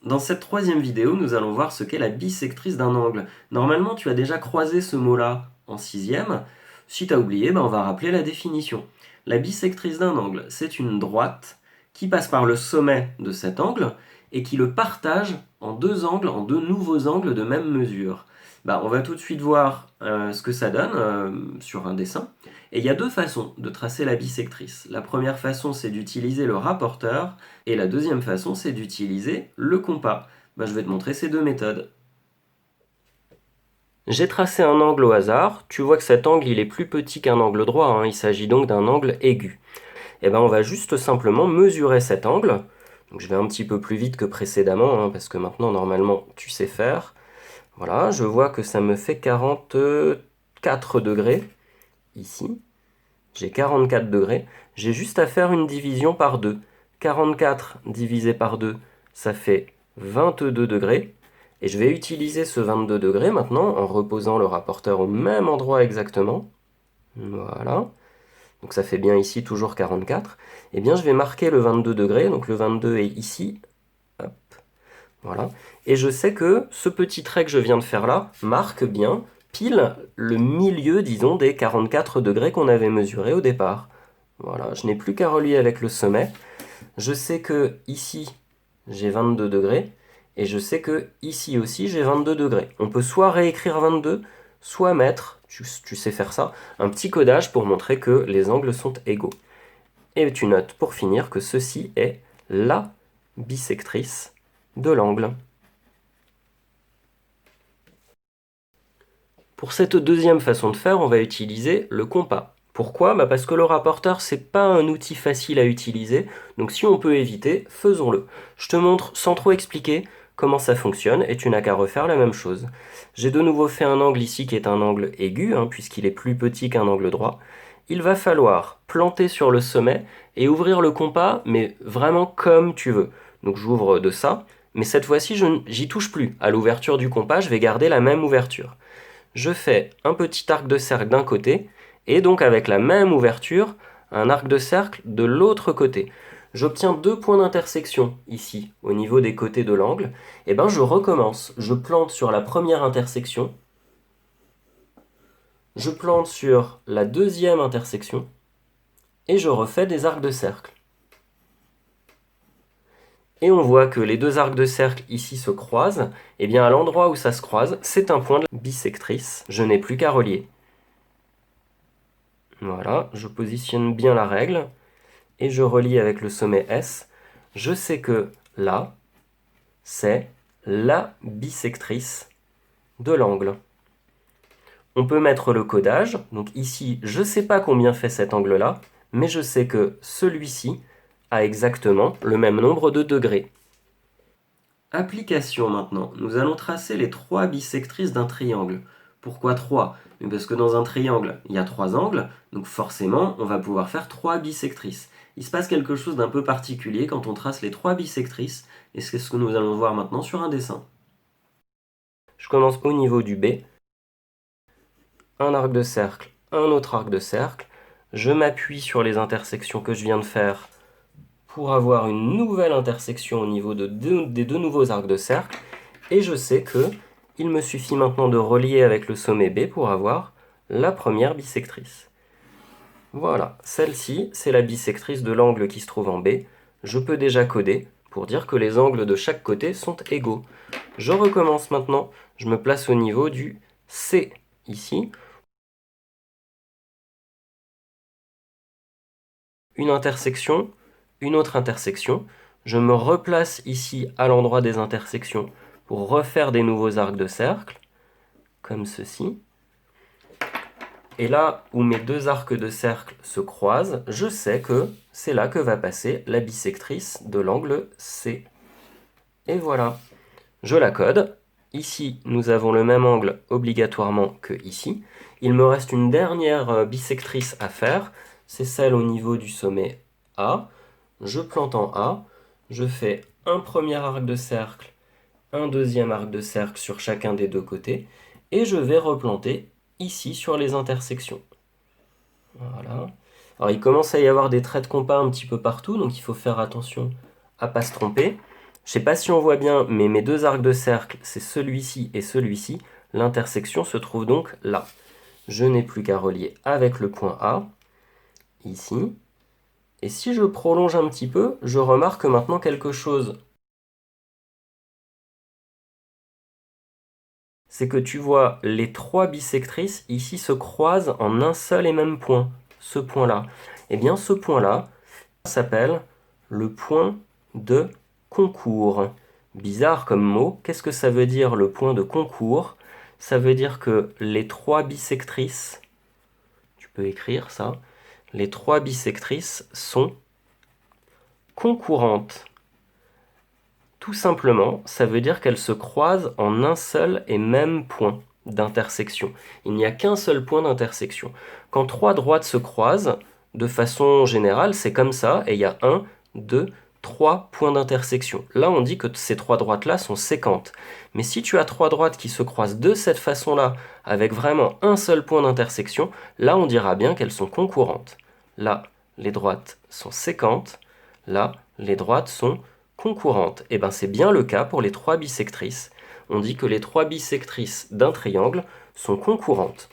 Dans cette troisième vidéo, nous allons voir ce qu'est la bisectrice d'un angle. Normalement, tu as déjà croisé ce mot-là en sixième. Si tu as oublié, on va rappeler la définition. La bisectrice d'un angle, c'est une droite qui passe par le sommet de cet angle et qui le partage en deux angles, en deux nouveaux angles de même mesure. On va tout de suite voir ce que ça donne sur un dessin. Et il y a deux façons de tracer la bisectrice. La première façon, c'est d'utiliser le rapporteur, et la deuxième façon, c'est d'utiliser le compas. Je vais te montrer ces deux méthodes. J'ai tracé un angle au hasard. Tu vois que cet angle, il est plus petit qu'un angle droit, hein. Il s'agit donc d'un angle aigu. On va juste simplement mesurer cet angle. Donc, je vais un petit peu plus vite que précédemment, hein, parce que maintenant, normalement, tu sais faire. Voilà, je vois que ça me fait 44 degrés, ici. J'ai 44 degrés. J'ai juste à faire une division par 2. 44 divisé par 2, ça fait 22 degrés. Et je vais utiliser ce 22 degrés maintenant en reposant le rapporteur au même endroit exactement. Voilà. Donc ça fait bien ici toujours 44. Et bien je vais marquer le 22 degrés. Donc le 22 est ici. Hop. Voilà. Et je sais que ce petit trait que je viens de faire là marque bien pile le milieu, disons, des 44 degrés qu'on avait mesurés au départ. Voilà, je n'ai plus qu'à relier avec le sommet. Je sais que ici, j'ai 22 degrés. Et je sais que ici aussi, j'ai 22 degrés. On peut soit réécrire 22, soit mettre, tu sais faire ça, un petit codage pour montrer que les angles sont égaux. Et tu notes pour finir que ceci est la bisectrice de l'angle. Pour cette deuxième façon de faire, on va utiliser le compas. Pourquoi? Parce que le rapporteur, c'est pas un outil facile à utiliser, donc si on peut éviter, faisons-le. Je te montre sans trop expliquer comment ça fonctionne, et tu n'as qu'à refaire la même chose. J'ai de nouveau fait un angle ici qui est un angle aigu, puisqu'il est plus petit qu'un angle droit. Il va falloir planter sur le sommet et ouvrir le compas, mais vraiment comme tu veux. Donc j'ouvre de ça, mais cette fois-ci, j'y touche plus. À l'ouverture du compas, je vais garder la même ouverture. Je fais un petit arc de cercle d'un côté, et donc avec la même ouverture, un arc de cercle de l'autre côté. J'obtiens deux points d'intersection ici, au niveau des côtés de l'angle. Je recommence. Je plante sur la première intersection, je plante sur la deuxième intersection, et je refais des arcs de cercle. Et on voit que les deux arcs de cercle ici se croisent. Et bien à l'endroit où ça se croise, c'est un point de la bisectrice. Je n'ai plus qu'à relier. Voilà, je positionne bien la règle et je relie avec le sommet S. Je sais que là, c'est la bisectrice de l'angle. On peut mettre le codage. Donc ici, je ne sais pas combien fait cet angle-là, mais je sais que celui-ci a exactement le même nombre de degrés. Application maintenant. Nous allons tracer les trois bisectrices d'un triangle. Pourquoi 3? Parce que dans un triangle, il y a trois angles, donc forcément, on va pouvoir faire trois bisectrices. Il se passe quelque chose d'un peu particulier quand on trace les trois bisectrices, et c'est ce que nous allons voir maintenant sur un dessin. Je commence au niveau du B, un arc de cercle, un autre arc de cercle. Je m'appuie sur les intersections que je viens de faire pour avoir une nouvelle intersection au niveau des deux nouveaux arcs de cercle. Et je sais que il me suffit maintenant de relier avec le sommet B pour avoir la première bisectrice. Voilà, celle-ci, c'est la bisectrice de l'angle qui se trouve en B. Je peux déjà coder pour dire que les angles de chaque côté sont égaux. Je recommence maintenant, je me place au niveau du C, ici. Une intersection, une autre intersection. Je me replace ici à l'endroit des intersections pour refaire des nouveaux arcs de cercle, comme ceci. Et là où mes deux arcs de cercle se croisent, je sais que c'est là que va passer la bisectrice de l'angle C. Et voilà, je la code. Ici, nous avons le même angle obligatoirement que ici. Il me reste une dernière bisectrice à faire, c'est celle au niveau du sommet A. Je plante en A, je fais un premier arc de cercle, un deuxième arc de cercle sur chacun des deux côtés, et je vais replanter ici sur les intersections. Voilà. Alors il commence à y avoir des traits de compas un petit peu partout, donc il faut faire attention à ne pas se tromper. Je sais pas si on voit bien, mais mes deux arcs de cercle, c'est celui-ci et celui-ci. L'intersection se trouve donc là. Je n'ai plus qu'à relier avec le point A, ici. Et si je prolonge un petit peu, je remarque maintenant quelque chose. C'est que tu vois, les trois bissectrices ici se croisent en un seul et même point. Ce point-là. Eh bien, ce point-là s'appelle le point de concours. Bizarre comme mot. Qu'est-ce que ça veut dire le point de concours? Ça veut dire que les trois bissectrices, tu peux écrire ça, les trois bissectrices sont concurrentes. Tout simplement, ça veut dire qu'elles se croisent en un seul et même point d'intersection. Il n'y a qu'un seul point d'intersection. Quand trois droites se croisent, de façon générale, c'est comme ça, et il y a 1, 2, 3 points d'intersection. Là, on dit que ces trois droites-là sont séquentes. Mais si tu as trois droites qui se croisent de cette façon-là, avec vraiment un seul point d'intersection, là, on dira bien qu'elles sont concurrentes. Là, les droites sont séquentes. Là, les droites sont concurrentes. Et bien c'est bien le cas pour les trois bissectrices. On dit que les trois bissectrices d'un triangle sont concurrentes.